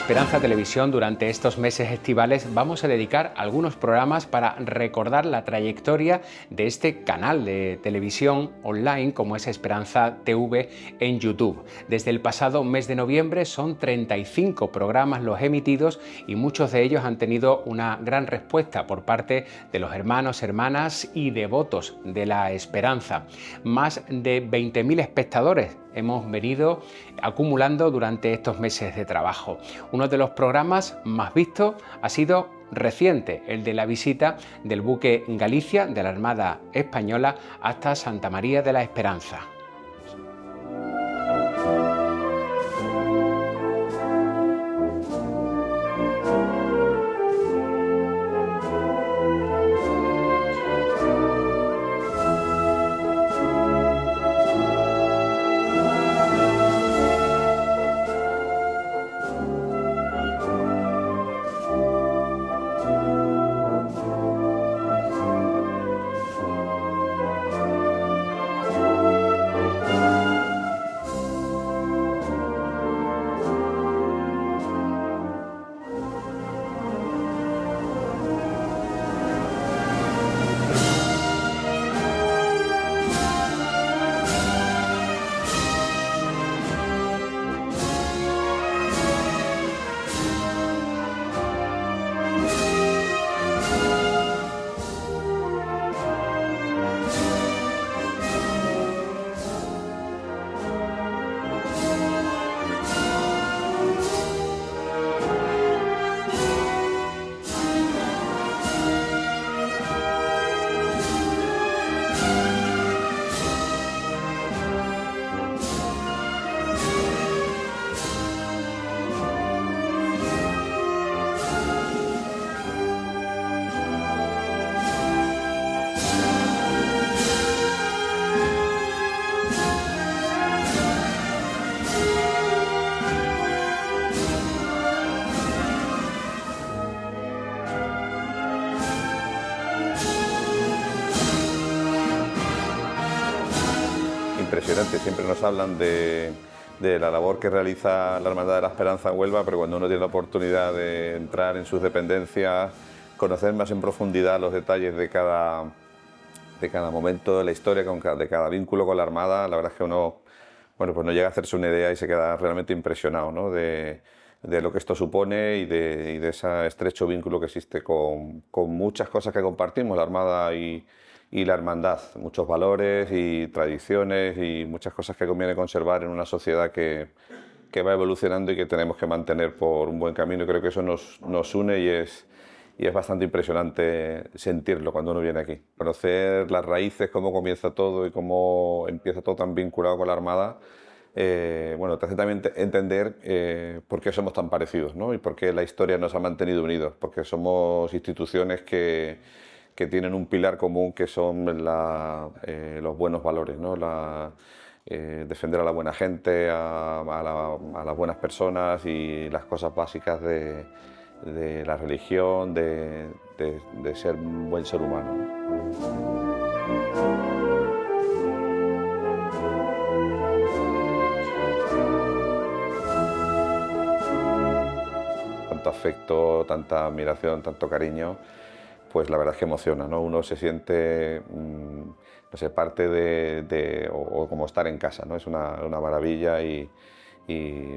Esperanza Televisión, durante estos meses estivales vamos a dedicar algunos programas para recordar la trayectoria de este canal de televisión online como es Esperanza TV en YouTube. Desde el pasado mes de noviembre son 35 programas los emitidos y muchos de ellos han tenido una gran respuesta por parte de los hermanos, hermanas y devotos de la Esperanza. Más de 20.000 espectadores hemos venido acumulando durante estos meses de trabajo. Uno de los programas más vistos ha sido reciente, el de la visita del buque Galicia de la Armada Española hasta Santa María de la Esperanza. Impresionante, siempre nos hablan de la labor que realiza la Hermandad de la Esperanza en Huelva, pero cuando uno tiene la oportunidad de entrar en sus dependencias, conocer más en profundidad los detalles de cada momento de la historia, de cada vínculo con la Armada, la verdad es que uno, bueno, pues no llega a hacerse una idea y se queda realmente impresionado, ¿no?, de lo que esto supone y de ese estrecho vínculo que existe con muchas cosas que compartimos, la Armada y la hermandad, muchos valores y tradiciones y muchas cosas que conviene conservar en una sociedad que va evolucionando y que tenemos que mantener por un buen camino. Y creo que eso nos une y es bastante impresionante sentirlo cuando uno viene aquí. Conocer las raíces, cómo comienza todo y cómo empieza todo tan vinculado con la Armada, bueno, te hace también entender por qué somos tan parecidos, ¿no?, y por qué la historia nos ha mantenido unidos, porque somos instituciones que tienen un pilar común que son los buenos valores, ¿no?, defender a la buena gente, a las buenas personas y las cosas básicas de la religión, de ser un buen ser humano, ¿no? Tanto afecto, tanta admiración, tanto cariño, pues la verdad es que emociona, ¿no? Uno se siente, no sé, parte o como estar en casa, ¿no? Es una maravilla y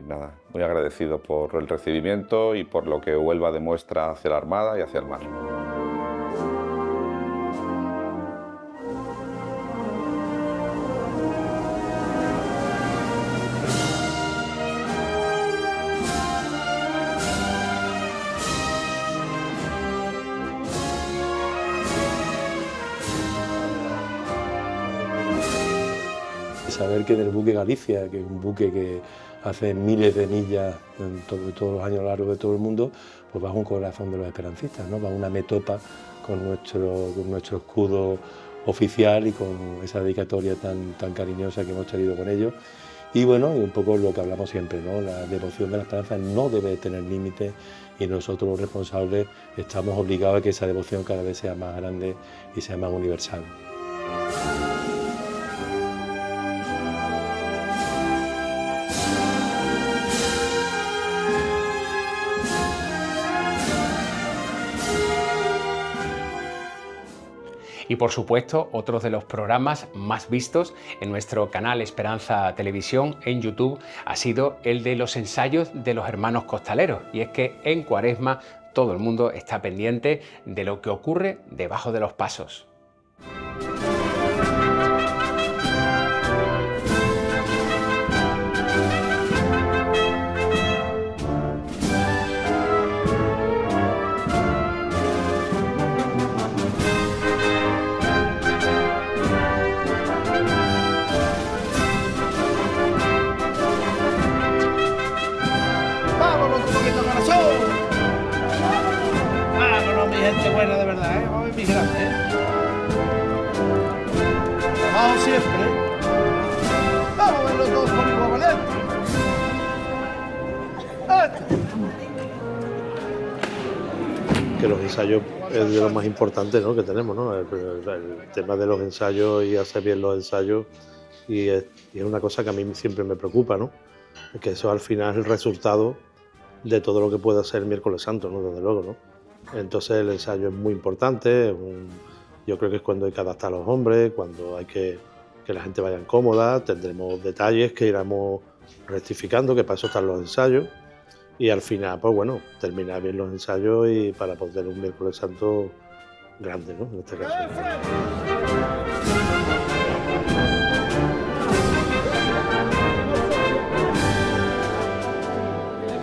nada, muy agradecido por el recibimiento y por lo que Huelva demuestra hacia la Armada y hacia el mar. Saber que en el buque Galicia, que es un buque que hace miles de millas todos los años a lo largo de todo el mundo, pues va un corazón de los esperancistas, ¿no? Va una metopa con nuestro escudo oficial y con esa dedicatoria tan cariñosa que hemos tenido con ellos. Y bueno, y un poco lo que hablamos siempre, ¿no? La devoción de la Esperanza no debe tener límites y nosotros los responsables estamos obligados a que esa devoción cada vez sea más grande y sea más universal. Y por supuesto, otro de los programas más vistos en nuestro canal Esperanza Televisión en YouTube ha sido el de los ensayos de los hermanos costaleros. Y es que en Cuaresma todo el mundo está pendiente de lo que ocurre debajo de los pasos. ¡Vámonos, un poquito corazón! ¡Vámonos, mi gente buena de verdad, ¿eh? Vamos, mi grande, ¿eh? Vamos siempre. Vamos a verlo todos por igual valiente. Que los ensayos es de lo más importante, ¿no?, que tenemos, ¿no? El tema de los ensayos y hacer bien los ensayos, y es una cosa que a mí siempre me preocupa, ¿no? Que eso al final es el resultado de todo lo que puede hacer el miércoles santo, ¿no? Desde luego, ¿no? Entonces el ensayo es muy importante, yo creo que es cuando hay que adaptar a los hombres, cuando hay que la gente vaya cómoda, tendremos detalles que iremos rectificando, que para eso están los ensayos. Y al final, pues bueno, terminar bien los ensayos y para poder tener un miércoles santo grande, ¿no? En este caso.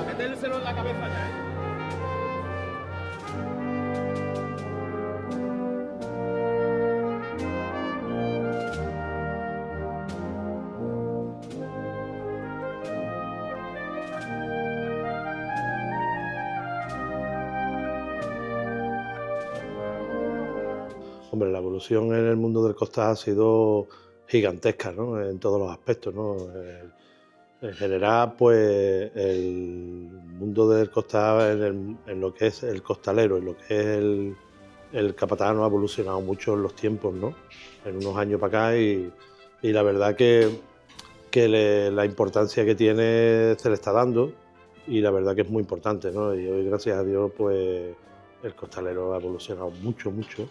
Metérselo en la cabeza ya, ¿eh? Hombre, la evolución en el mundo del costal ha sido gigantesca, ¿no? En todos los aspectos, ¿no? En general, pues el mundo del costal, en lo que es el costalero, en lo que es el capataz, ha evolucionado mucho en los tiempos, ¿no? En unos años para acá, y la verdad que la importancia que tiene se le está dando, y la verdad que es muy importante, ¿no? Y hoy, gracias a Dios, pues el costalero ha evolucionado mucho, mucho,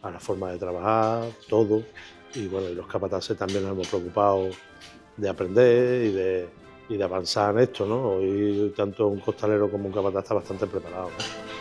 a la forma de trabajar, todo, y bueno, y los capataces también nos hemos preocupado de aprender y de avanzar en esto, ¿no? Hoy tanto un costalero como un capataz está bastante preparado, ¿no?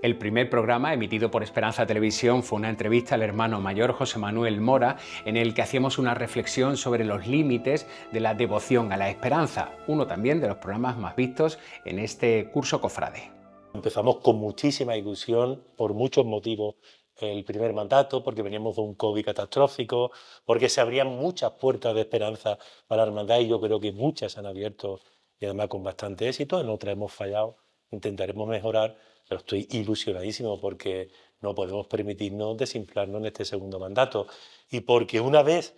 El primer programa emitido por Esperanza Televisión fue una entrevista al hermano mayor José Manuel Mora, en el que hacíamos una reflexión sobre los límites de la devoción a la esperanza, uno también de los programas más vistos en este curso cofrade. Empezamos con muchísima ilusión por muchos motivos el primer mandato, porque veníamos de un COVID catastrófico, porque se abrían muchas puertas de esperanza para la hermandad, y yo creo que muchas se han abierto, y además con bastante éxito. En otras hemos fallado, intentaremos mejorar, pero estoy ilusionadísimo porque no podemos permitirnos desinflarnos en este segundo mandato, y porque una vez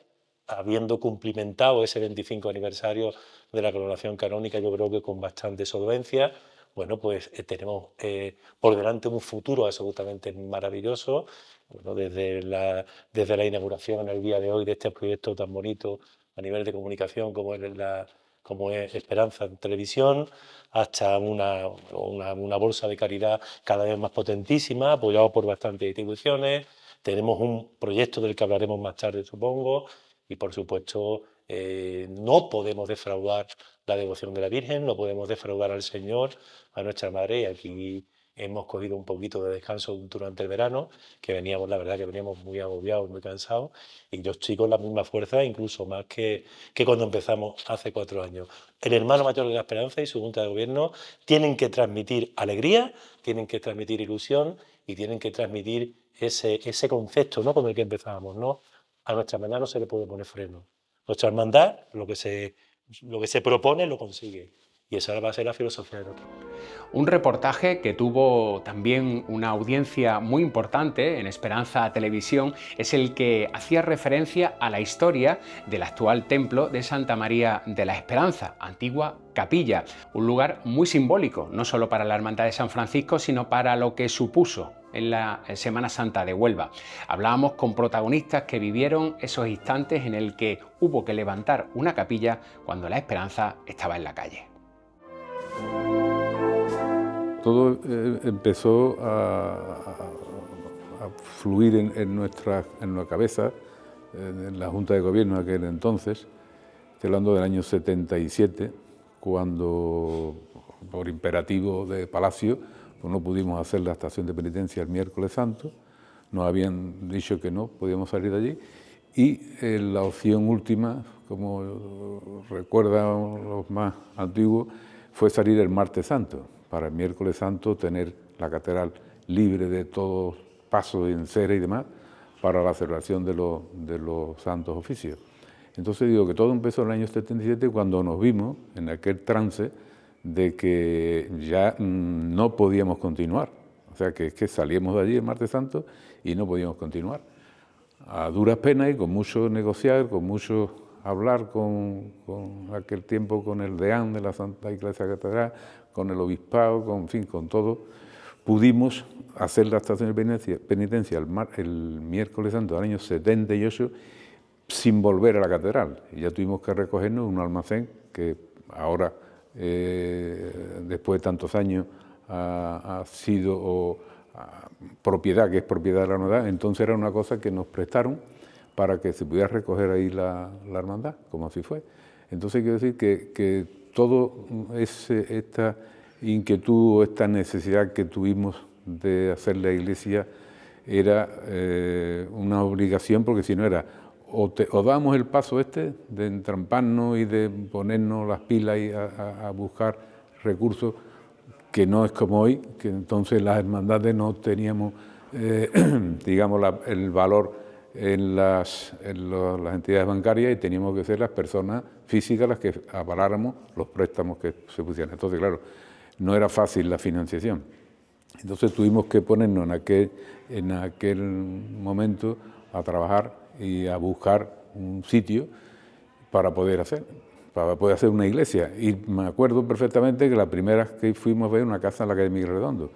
habiendo cumplimentado ese 25 aniversario de la coronación canónica, yo creo que con bastante solvencia, bueno, pues tenemos por delante un futuro absolutamente maravilloso. Bueno, desde la inauguración en el día de hoy de este proyecto tan bonito a nivel de comunicación como es Esperanza en Televisión, hasta una bolsa de caridad cada vez más potentísima, apoyado por bastantes instituciones. Tenemos un proyecto del que hablaremos más tarde, supongo, y por supuesto no podemos defraudar la devoción de la Virgen, no podemos defraudar al Señor, a nuestra Madre, y aquí hemos cogido un poquito de descanso durante el verano, que veníamos, la verdad que veníamos muy agobiados, muy cansados, y yo estoy con la misma fuerza, incluso más que cuando empezamos hace 4 años. El hermano mayor de la Esperanza y su Junta de Gobierno tienen que transmitir alegría, tienen que transmitir ilusión, y tienen que transmitir ese concepto, ¿no?, con el que empezábamos, ¿no? A nuestra hermandad no se le puede poner freno. Nuestra hermandad, lo que se propone, lo consigue. Y esa va a ser la filosofía de nosotros. Un reportaje que tuvo también una audiencia muy importante en Esperanza Televisión es el que hacía referencia a la historia del actual templo de Santa María de la Esperanza, antigua capilla, un lugar muy simbólico, no solo para la Hermandad de San Francisco, sino para lo que supuso en la Semana Santa de Huelva. Hablábamos con protagonistas que vivieron esos instantes en el que hubo que levantar una capilla cuando la Esperanza estaba en la calle. Todo empezó a fluir en nuestra cabeza, en la Junta de Gobierno de aquel entonces. Estoy hablando del año 77, cuando por imperativo de Palacio pues no pudimos hacer la estación de penitencia el miércoles santo. Nos habían dicho que no podíamos salir de allí, y la opción última, como recuerdan los más antiguos, fue salir el martes santo, para el miércoles santo tener la catedral libre de todo paso de encera y demás, para la celebración de los santos oficios. Entonces digo que todo empezó en el año 77, cuando nos vimos en aquel trance de que ya no podíamos continuar. O sea, que es que salíamos de allí el martes santo y no podíamos continuar. A duras penas y con mucho negociar, con mucho hablar con aquel tiempo, con el deán de la Santa Iglesia Catedral, con el obispado, en fin, con todo, pudimos hacer la estación de penitencia el miércoles santo del año 78 sin volver a la catedral. Y ya tuvimos que recogernos un almacén que ahora, después de tantos años, ha sido propiedad, que es propiedad de la hermandad. Entonces era una cosa que nos prestaron para que se pudiera recoger ahí la hermandad, como así fue. Entonces quiero decir que todo esta inquietud o esta necesidad que tuvimos de hacer la iglesia era una obligación, porque si no era o damos el paso de entramparnos y de ponernos las pilas y a buscar recursos, que no es como hoy, que entonces las hermandades no teníamos, digamos, el valor en las entidades bancarias, y teníamos que ser las personas físicas las que avaláramos los préstamos que se pusieran. Entonces, claro, no era fácil la financiación. Entonces tuvimos que ponernos en aquel momento a trabajar y a buscar un sitio para poder hacer una iglesia. Y me acuerdo perfectamente que la primera que fuimos a ver una casa en la calle Miguel Redondo,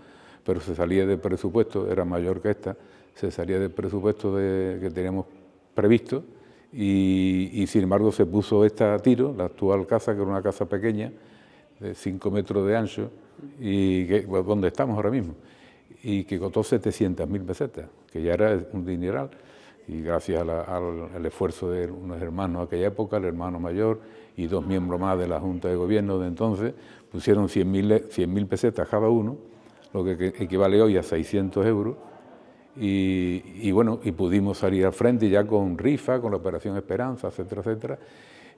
pero se salía de presupuesto, era mayor que esta, se salía del presupuesto que teníamos previsto, y sin embargo se puso esta a tiro, la actual casa, que era una casa pequeña, de 5 metros de ancho, y donde estamos ahora mismo, y que costó 700.000 pesetas, que ya era un dineral, y gracias al esfuerzo de unos hermanos de aquella época, el hermano mayor y 2 miembros más de la Junta de Gobierno de entonces, pusieron 100.000 pesetas cada uno, lo que equivale hoy a 600 euros, y bueno, y pudimos salir al frente ya con rifa, con la Operación Esperanza, etcétera, etcétera.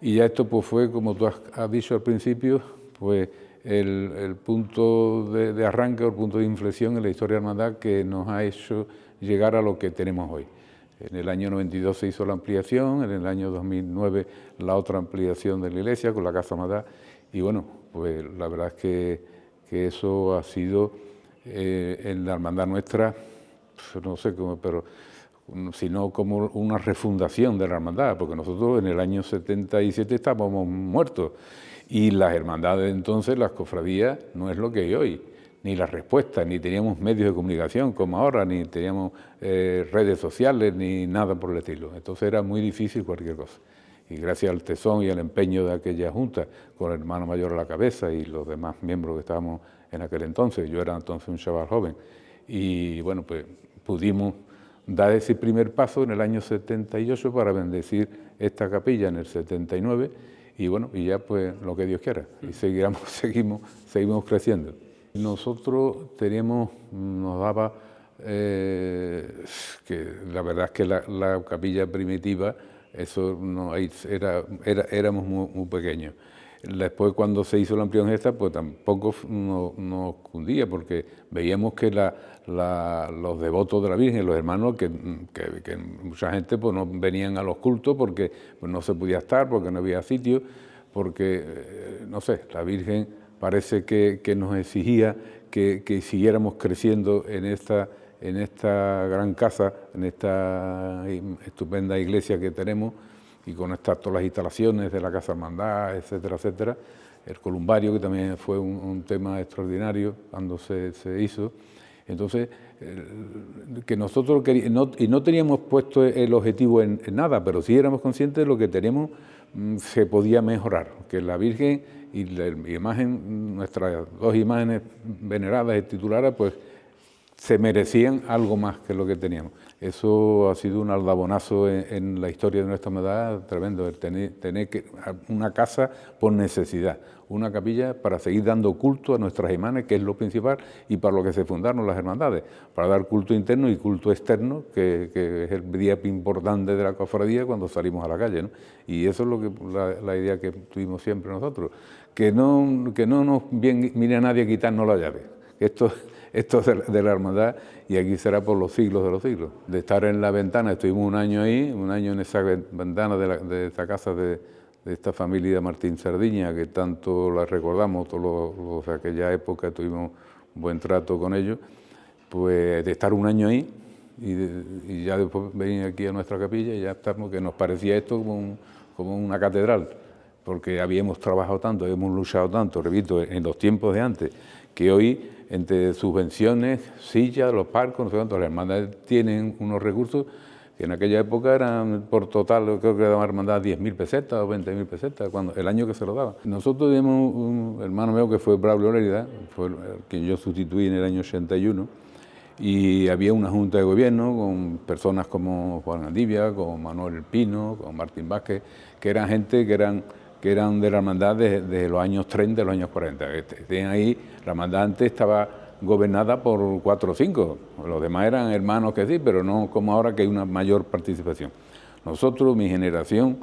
Y ya esto pues fue, como tú has dicho al principio, pues el punto de arranque, el punto de inflexión en la historia de la hermandad, que nos ha hecho llegar a lo que tenemos hoy. En el año 92 se hizo la ampliación, en el año 2009 la otra ampliación de la iglesia con la Casa Hermandad, y bueno, pues la verdad es que eso ha sido en la hermandad nuestra, no sé cómo, pero sino como una refundación de la hermandad, porque nosotros en el año 77 estábamos muertos, y las hermandades entonces, las cofradías, no es lo que hay hoy, ni las respuestas, ni teníamos medios de comunicación como ahora, ni teníamos redes sociales, ni nada por el estilo. Entonces era muy difícil cualquier cosa. Y gracias al tesón y al empeño de aquella junta, con el hermano mayor a la cabeza y los demás miembros que estábamos en aquel entonces, yo era entonces un chaval joven, y bueno, pues pudimos dar ese primer paso en el año 78 para bendecir esta capilla en el 79, y bueno, y ya pues lo que Dios quiera, y seguimos creciendo. Nosotros nos daba, que la verdad es que la capilla primitiva, eso no, éramos muy pequeños. Después, cuando se hizo la ampliación esta, pues tampoco nos cundía, porque veíamos que los devotos de la Virgen, los hermanos, que mucha gente pues no venían a los cultos porque pues, no se podía estar, porque no había sitio, porque, no sé, la Virgen parece que nos exigía que siguiéramos creciendo en esta gran casa, en esta estupenda iglesia que tenemos, y con todas las instalaciones de la Casa Hermandad, etcétera, etcétera. El columbario, que también fue un tema extraordinario cuando se hizo. Entonces, que nosotros no teníamos puesto el objetivo en nada, pero sí éramos conscientes de lo que tenemos se podía mejorar, que la Virgen y la imagen, nuestras dos imágenes veneradas y titulares, pues se merecían algo más que lo que teníamos. Eso ha sido un aldabonazo en la historia de nuestra hermandad tremendo, el tener una casa por necesidad, una capilla para seguir dando culto a nuestras imágenes, que es lo principal, y para lo que se fundaron las hermandades, para dar culto interno y culto externo, que es el día importante de la cofradía cuando salimos a la calle, ¿no? Y eso es la idea que tuvimos siempre nosotros, que no nos mire a nadie a quitarnos la llave, que esto es de la hermandad, y aquí será por los siglos de los siglos. De estar en la ventana, estuvimos un año ahí, un año en esa ventana de esta casa de esta familia de Martín Sardiña, que tanto la recordamos, todos los de aquella época tuvimos un buen trato con ellos, pues de estar un año ahí, y ya después venir aquí a nuestra capilla, y ya estamos, que nos parecía esto como una catedral, porque habíamos trabajado tanto, habíamos luchado tanto, repito, en los tiempos de antes, que hoy, entre subvenciones, sillas, los parcos, no sé cuánto, las hermandades tienen unos recursos que en aquella época eran por total, creo que daban hermandad 10.000 pesetas o 20.000 pesetas, el año que se lo daba. Nosotros tuvimos un hermano mío que fue Braulio Lérida, fue quien yo sustituí en el año 81, y había una junta de gobierno con personas como Juan Andivia, con Manuel El Pino, con Martín Vázquez, que eran gente que eran de la hermandad desde los años 30, de los años 40. Ahí, la hermandad antes estaba gobernada por 4 o 5, los demás eran hermanos que sí, pero no como ahora que hay una mayor participación. Nosotros, mi generación,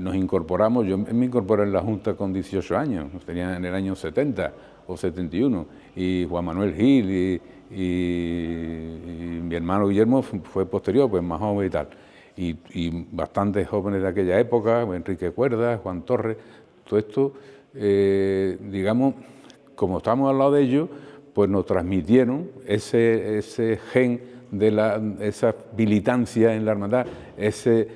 nos incorporamos, yo me incorporé en la Junta con 18 años, tenía en el año 70 o 71, y Juan Manuel Gil y mi hermano Guillermo fue posterior, pues más joven y tal. Y bastantes jóvenes de aquella época, Enrique Cuerda, Juan Torres, todo esto, digamos, como estamos al lado de ellos, pues nos transmitieron ese gen de esa militancia en la hermandad, ese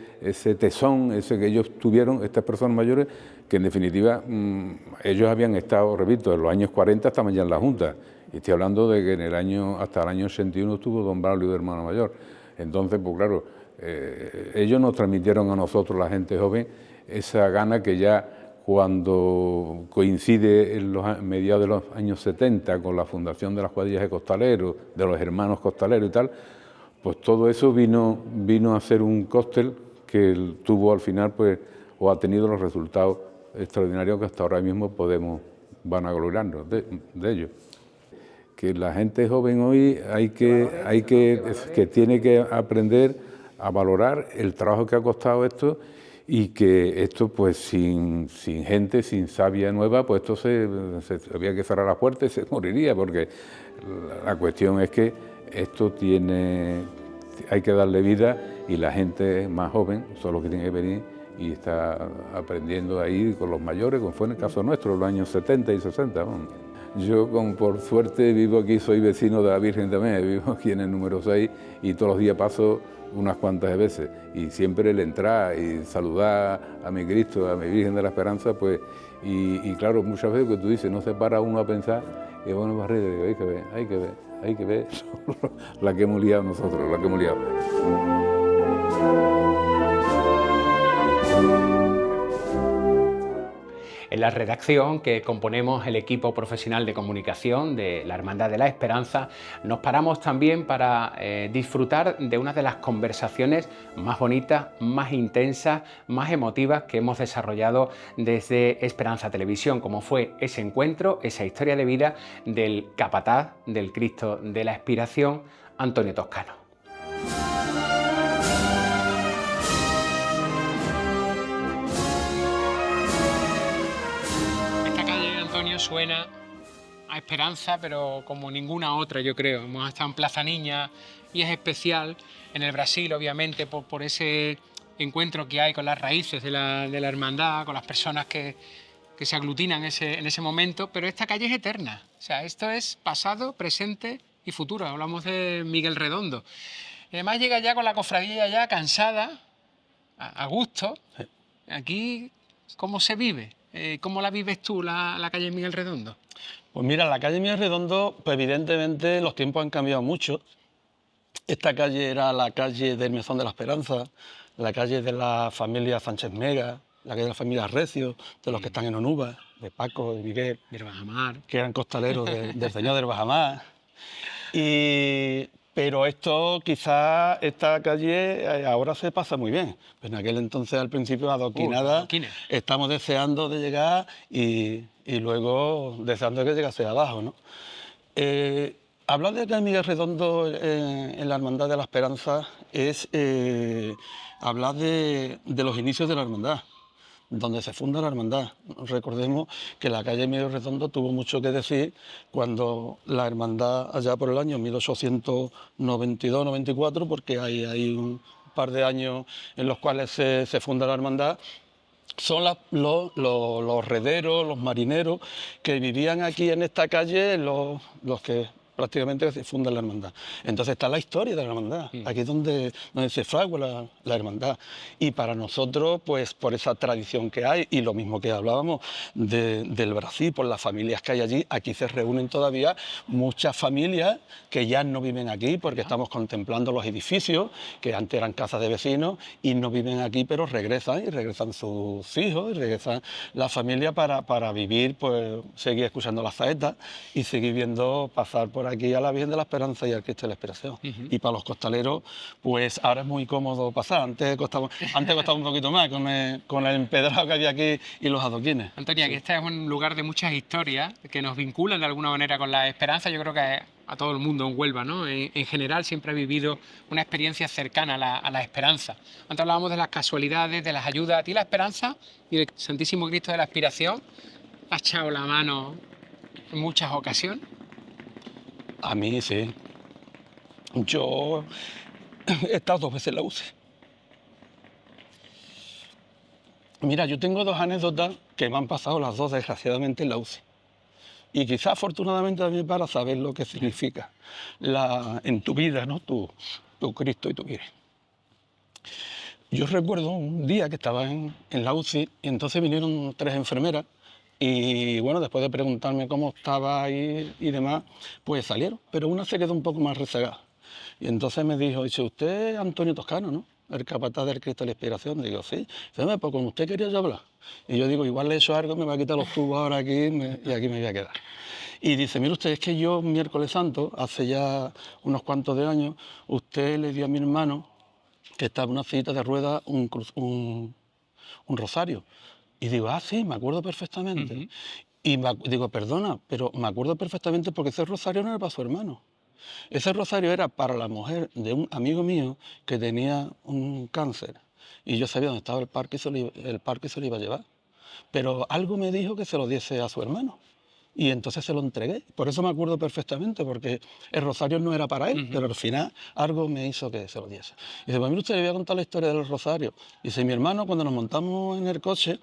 tesón, ese que ellos tuvieron, estas personas mayores, que en definitiva ellos habían estado, repito, en los años 40 estaban ya en la Junta, y estoy hablando de que hasta el año 81 estuvo don Braulio de hermano mayor. Entonces, pues claro, ellos nos transmitieron a nosotros, la gente joven, esa gana que ya cuando coincide en mediados de los años 70 con la fundación de las cuadrillas de costaleros, de los hermanos costaleros y tal, pues todo eso vino a ser un cóctel que tuvo al final, pues, o ha tenido los resultados extraordinarios que hasta ahora mismo van a gloriarnos de ellos. Que la gente joven hoy que tiene que aprender a valorar el trabajo que ha costado esto, y que esto, pues sin gente, sin savia nueva, pues esto había que cerrar las puertas y se moriría, porque la cuestión es que esto hay que darle vida, y la gente más joven son los que tienen que venir y está aprendiendo ahí con los mayores, como fue en el caso nuestro, en los años 70 y 60. ¿no? Yo, por suerte, vivo aquí, soy vecino de la Virgen también, vivo aquí en el número 6 y todos los días paso unas cuantas veces, y siempre el entrar y saludar a mi Cristo, a mi Virgen de la Esperanza, pues, y claro, muchas veces que tú dices, no se para uno a pensar, y bueno, Barrera, hay que ver la que hemos liado nosotros, la que hemos liado. En la redacción que componemos el equipo profesional de comunicación de la Hermandad de la Esperanza, nos paramos también para disfrutar de una de las conversaciones más bonitas, más intensas, más emotivas que hemos desarrollado desde Esperanza Televisión, como fue ese encuentro, esa historia de vida del capataz del Cristo de la Expiración, Antonio Toscano. suena a esperanza, pero como ninguna otra, yo creo. Hemos estado en Plaza Niña y es especial en el Brasil, obviamente, por ese encuentro que hay con las raíces de la hermandad, con las personas que se aglutinan en ese momento, pero esta calle es eterna. O sea, esto es pasado, presente y futuro. Hablamos de Miguel Redondo. Y además llega ya con la cofradía ya cansada, a gusto. Aquí, ¿cómo se vive? ¿Cómo la vives tú, la calle Miguel Redondo? Pues mira, la calle Miguel Redondo, pues evidentemente los tiempos han cambiado mucho. Esta calle era la calle del Mesón de la Esperanza, la calle de la familia Sánchez Mega, la calle de la familia Recio, de los que están en Onuba, de Paco, de Miguel, Del Bajamar. que eran costaleros del señor del Bajamar. Pero esto, quizás, esta calle ahora se pasa muy bien. Pero en aquel entonces, al principio, adoquinada, adoquines. estamos deseando de llegar y luego deseando que llegase abajo, ¿no? Hablar de Miguel Redondo en la Hermandad de la Esperanza es hablar de los inicios de la hermandad, donde se funda la hermandad. Recordemos que la calle Miguel Redondo tuvo mucho que decir cuando la hermandad, allá por el año 1892-94, porque hay un par de años en los cuales se funda la hermandad, son los rederos, los marineros que vivían aquí en esta calle, los que prácticamente se funda la hermandad. Entonces está la historia de la hermandad, aquí es donde se fragua la hermandad. Y para nosotros, pues por esa tradición que hay, y lo mismo que hablábamos del Brasil, por las familias que hay allí, aquí se reúnen todavía muchas familias que ya no viven aquí, porque estamos contemplando los edificios, que antes eran casas de vecinos, y no viven aquí, pero regresan, y regresan sus hijos, y regresan la familia para vivir, pues seguir escuchando las saetas, y seguir viendo pasar por aquí a la Virgen de la Esperanza y al Cristo de la Esperación. Y para los costaleros, pues ahora es muy cómodo pasar. Antes costaba un poquito más con el empedrado que había aquí y los adoquines. Antonia, que este es un lugar de muchas historias que nos vinculan de alguna manera con la esperanza. Yo creo que a todo el mundo en Huelva, ¿no? En general siempre ha vivido una experiencia cercana a la esperanza. Antes hablábamos de las casualidades, de las ayudas. A ti la esperanza y el Santísimo Cristo de la Aspiración ha echado la mano en muchas ocasiones. A mí sí. Yo he estado 2 veces en la UCI. Mira, yo tengo 2 anécdotas que me han pasado las 2 desgraciadamente en la UCI. Y quizás afortunadamente también para saber lo que significa en tu vida, ¿no? Tu Cristo y tu Virgen. Yo recuerdo un día que estaba en la UCI y entonces vinieron 3 enfermeras. Y bueno, después de preguntarme cómo estaba y demás, pues salieron, pero una se quedó un poco más rezagada. Y entonces me dice, usted es Antonio Toscano, ¿no? El capataz del Cristo de la Inspiración. Digo, sí. Dice, pues con usted quería yo hablar. Y yo digo, igual le he hecho algo, me va a quitar los tubos ahora aquí y aquí me voy a quedar. Y dice, mire usted, es que yo miércoles santo, hace ya unos cuantos de años, usted le dio a mi hermano, que estaba en una sillita de ruedas, un rosario. Y digo, sí, me acuerdo perfectamente. Y digo, perdona, pero me acuerdo perfectamente porque ese rosario no era para su hermano. Ese rosario era para la mujer de un amigo mío que tenía un cáncer. Y yo sabía dónde estaba el parque y se lo iba a llevar. Pero algo me dijo que se lo diese a su hermano. Y entonces se lo entregué. Por eso me acuerdo perfectamente, porque el rosario no era para él, pero al final algo me hizo que se lo diese. Y dice, pues mire usted, le voy a contar la historia del rosario. Y dice, mi hermano, cuando nos montamos en el coche,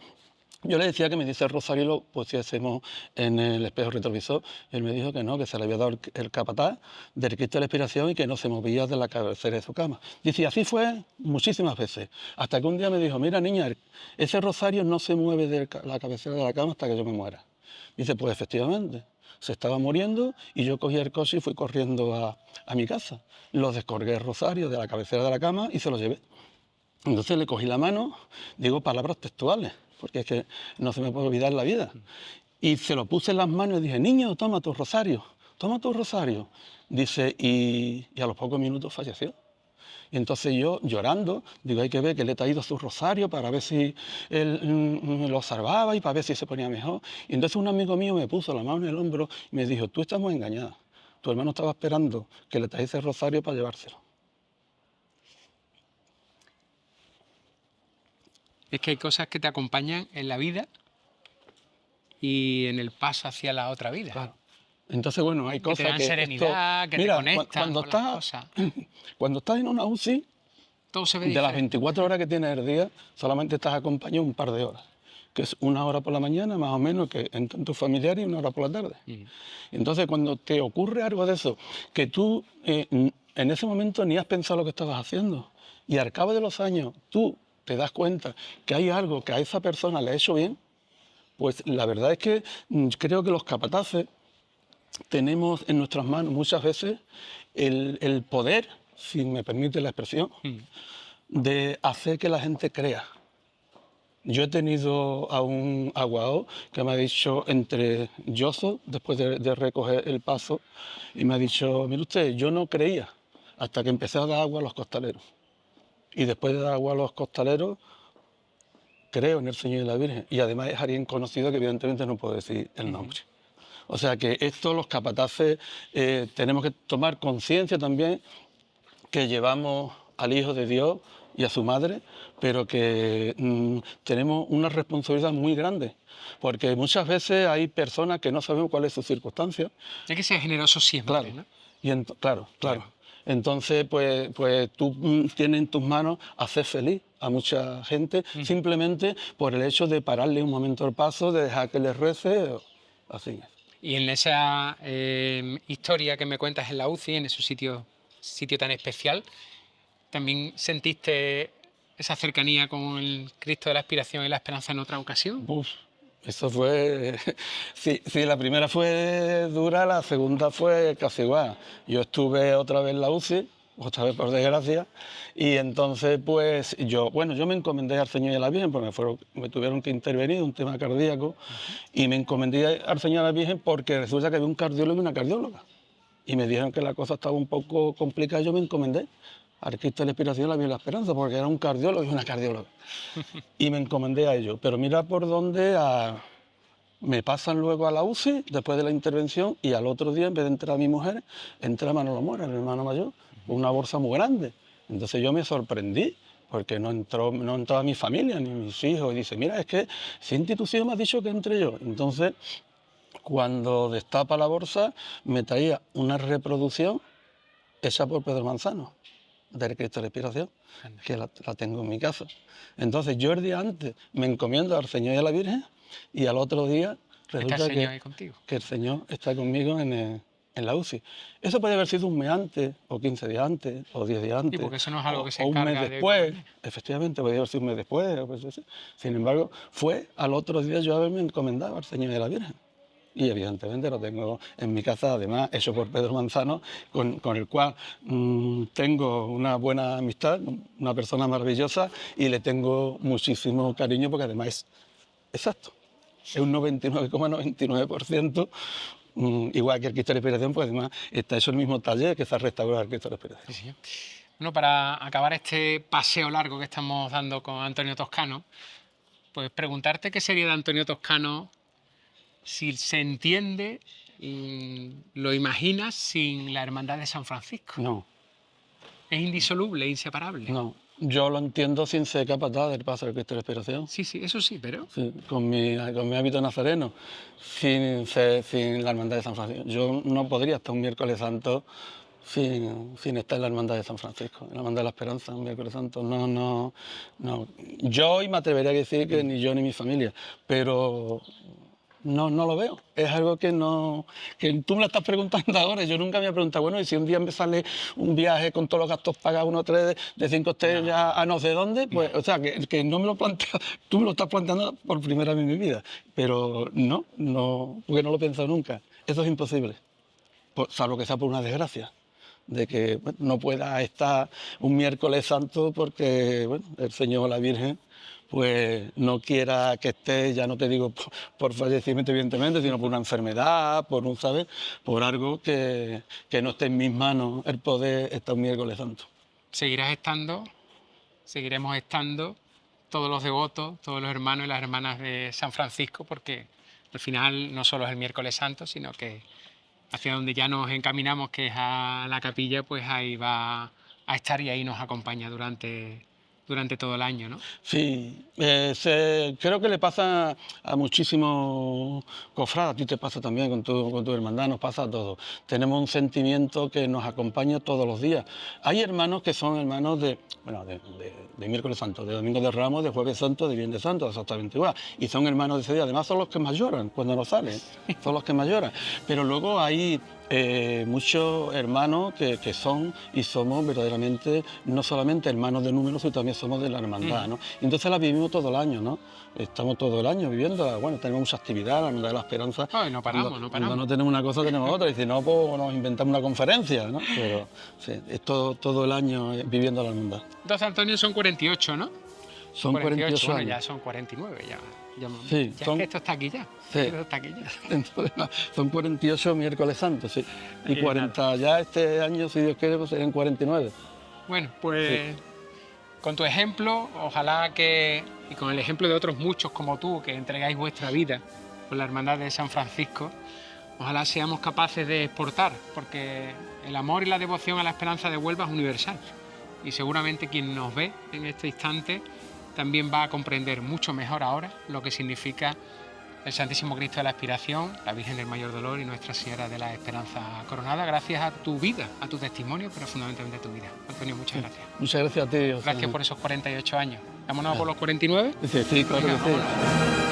yo le decía que me dice el rosario lo pusiésemos en el espejo retrovisor. Y él me dijo que no, que se le había dado el capataz del Cristo de la Inspiración y que no se movía de la cabecera de su cama. Dice, y así fue muchísimas veces. Hasta que un día me dijo, mira niña, ese rosario no se mueve de la cabecera de la cama hasta que yo me muera. Dice, pues efectivamente, se estaba muriendo y yo cogí el coche y fui corriendo a mi casa. Lo descolgué el rosario de la cabecera de la cama y se lo llevé. Entonces le cogí la mano, digo palabras textuales, porque es que no se me puede olvidar la vida. Y se lo puse en las manos y dije, niño, toma tu rosario, toma tu rosario. Dice, y a los pocos minutos falleció. Y entonces yo, llorando, digo, hay que ver que le he traído su rosario para ver si él lo salvaba y para ver si se ponía mejor. Y entonces un amigo mío me puso la mano en el hombro y me dijo, tú estás muy engañada. Tu hermano estaba esperando que le trajese el rosario para llevárselo. Es que hay cosas que te acompañan en la vida y en el paso hacia la otra vida. Claro. Entonces, bueno, hay Que cosas te dan serenidad, que te Mira, conectan con las cosas. cuando estás en una UCI, Todo se ve de las diferente. 24 horas que tienes el día, solamente estás acompañado un par de horas, que es 1 hora por la mañana, más o menos, que entran tus familiares, y 1 hora por la tarde. Entonces, cuando te ocurre algo de eso, que tú en ese momento ni has pensado lo que estabas haciendo, y al cabo de los años tú te das cuenta que hay algo que a esa persona le ha hecho bien, pues la verdad es que creo que los capataces tenemos en nuestras manos muchas veces el poder, si me permite la expresión, de hacer que la gente crea. Yo he tenido a un aguao que me ha dicho entre llozos, después de recoger el paso, y me ha dicho, mire usted, yo no creía hasta que empecé a dar agua a los costaleros. Y después de dar agua a los costaleros, creo en el Señor y la Virgen. Y además es alguien conocido que evidentemente no puedo decir el nombre. O sea que esto los capataces tenemos que tomar conciencia también que llevamos al Hijo de Dios y a su madre, pero que tenemos una responsabilidad muy grande, porque muchas veces hay personas que no sabemos cuál es su circunstancia. Hay que ser generoso siempre, Claro, ¿no? y claro. Entonces, pues tú tienes en tus manos hacer feliz a mucha gente simplemente por el hecho de pararle un momento el paso, de dejar que les rece, así es. Y en esa historia que me cuentas en la UCI, en ese sitio tan especial, ¿también sentiste esa cercanía con el Cristo de la Aspiración y la Esperanza en otra ocasión? Uf, eso fue... Sí, la primera fue dura, la segunda fue casi igual. Yo estuve otra vez en la UCI, otra vez por desgracia, y entonces pues yo me encomendé al Señor y a la Virgen, porque me tuvieron que intervenir, un tema cardíaco, y me encomendé al Señor y a la Virgen porque resulta que había un cardiólogo y una cardióloga. Y me dijeron que la cosa estaba un poco complicada, yo me encomendé al Cristo de la Inspiración, la Virgen de la Esperanza, porque era un cardiólogo y una cardióloga. Y me encomendé a ellos. Pero mira por dónde me pasan luego a la UCI, después de la intervención, y al otro día, en vez de entrar a mi mujer, entra Manolo Mora, el hermano mayor, con una bolsa muy grande. Entonces yo me sorprendí, porque no entró mi familia, ni mis hijos, y dice, mira, es que esa institución me ha dicho que entre yo. Entonces, cuando destapa la bolsa, me traía una reproducción hecha por Pedro Manzano, del Cristo de la Inspiración, que la tengo en mi casa. Entonces yo el día antes me encomiendo al Señor y a la Virgen, y al otro día resulta ¿Está el Señor ahí contigo? que el Señor está conmigo en la UCI. Eso puede haber sido un mes antes, o 15 días antes, o 10 días antes. Sí, porque eso no es algo que se o un encarga mes de... después. Efectivamente, podría haber sido un mes después. O cosas así. Sin embargo, fue al otro día yo haberme encomendado al Señor y a la Virgen. Y evidentemente lo tengo en mi casa, además hecho por Pedro Manzano, con el cual tengo una buena amistad, una persona maravillosa, y le tengo muchísimo cariño porque además es exacto, es un 99,99%, igual que el Cristo de la Inspiración, pues además está hecho el mismo taller que se ha restaurado el Cristo de la Inspiración. Sí, sí. Bueno, para acabar este paseo largo que estamos dando con Antonio Toscano, pues preguntarte qué sería de Antonio Toscano si se entiende, lo imaginas sin la Hermandad de San Francisco. No. Es indisoluble, inseparable. No, yo lo entiendo sin ser capataz del paso del Cristo de la Inspiración. Sí, eso sí, pero... Sí, con mi hábito nazareno, sin la Hermandad de San Francisco. Yo no podría estar un miércoles santo sin estar en la Hermandad de San Francisco, en la Hermandad de la Esperanza, un miércoles santo. No. Yo hoy me atrevería a decir que ni yo ni mi familia, pero... No lo veo. Es algo que tú me lo estás preguntando ahora. Yo nunca me había preguntado, bueno, y si un día me sale un viaje con todos los gastos pagados, 1 hotel de 5 estrellas a no sé dónde, pues, o sea, que no me lo planteo. Tú me lo estás planteando por primera vez en mi vida. Pero no, porque no lo he pensado nunca. Eso es imposible. Salvo que sea por una desgracia, de que no pueda estar un miércoles santo porque el Señor o la Virgen pues no quiera que esté, ya no te digo por fallecimiento evidentemente, sino por una enfermedad, ¿sabes? Por algo que no esté en mis manos el poder estar un miércoles santo. Seguiremos estando todos los devotos, todos los hermanos y las hermanas de San Francisco, porque al final no solo es el miércoles santo, sino que hacia donde ya nos encaminamos, que es a la capilla, pues ahí va a estar y ahí nos acompaña durante durante todo el año, ¿no? Sí, creo que le pasa a muchísimos cofrades, a ti te pasa también con tu hermandad, nos pasa a todos. Tenemos un sentimiento que nos acompaña todos los días. Hay hermanos que son hermanos de Miércoles Santo, de Domingo de Ramos, de Jueves Santo, de Viernes Santo, exactamente igual. Y son hermanos de ese día. Además son los que más lloran cuando nos salen, son los que más lloran. Pero luego hay muchos hermanos que son y somos verdaderamente no solamente hermanos de números, sino también somos de la hermandad, ¿no? Y entonces la vivimos todo el año, ¿no? Estamos todo el año viviendo, bueno, tenemos mucha actividad, la Hermandad de la Esperanza. Ay, no paramos, no paramos. Cuando no tenemos una cosa, tenemos otra, y si no, pues nos inventamos una conferencia, ¿no? Pero sí, es todo el año viviendo la hermandad. Entonces, Antonio, son 48, ¿no? Son 48 bueno, años. ya son 49, ya Sí, es que esto está aquí ya. Sí. Esto está aquí ya. Entonces, son 48 miércoles santos, sí. Y 40 ya este año, si Dios quiere, pues serían 49. Bueno, pues con tu ejemplo, ojalá que, y con el ejemplo de otros muchos como tú, que entregáis vuestra vida por la Hermandad de San Francisco, ojalá seamos capaces de exportar, porque el amor y la devoción a la esperanza de Huelva es universal. Y seguramente quien nos ve en este instante también va a comprender mucho mejor ahora lo que significa el Santísimo Cristo de la Expiración, la Virgen del Mayor Dolor y Nuestra Señora de la Esperanza Coronada, gracias a tu vida, a tu testimonio, pero fundamentalmente a tu vida. Antonio, muchas gracias. Muchas gracias a ti. Gracias por esos 48 años. Vámonos por los 49. Sí, claro que sí. Vámonos.